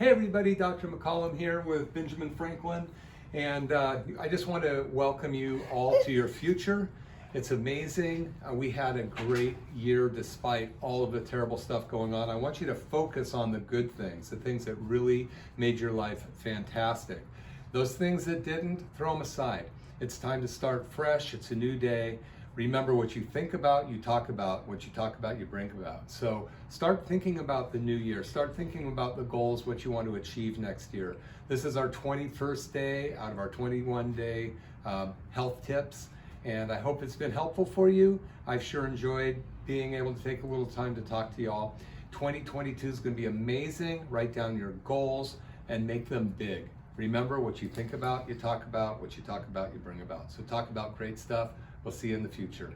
Hey everybody, Dr. McCollum here with Benjamin Franklin, and I just want to welcome you all to your future. It's amazing. We had a great year despite all of the terrible stuff going on. I want you to focus on the good things, the things that really made your life fantastic. Those things that didn't, throw them aside. It's time to start fresh. It's a new day. Remember, what you think about, you talk about. What you talk about, you bring about. So start thinking about the new year. Start thinking about the goals, what you want to achieve next year. This is our 21st day out of our 21-day health tips, and I hope it's been helpful for you. I've sure enjoyed being able to take a little time to talk to y'all. 2022 is going to be amazing. Write down your goals and make them big. Remember, what you think about, you talk about. What you talk about, you bring about. So talk about great stuff. We'll see you in the future.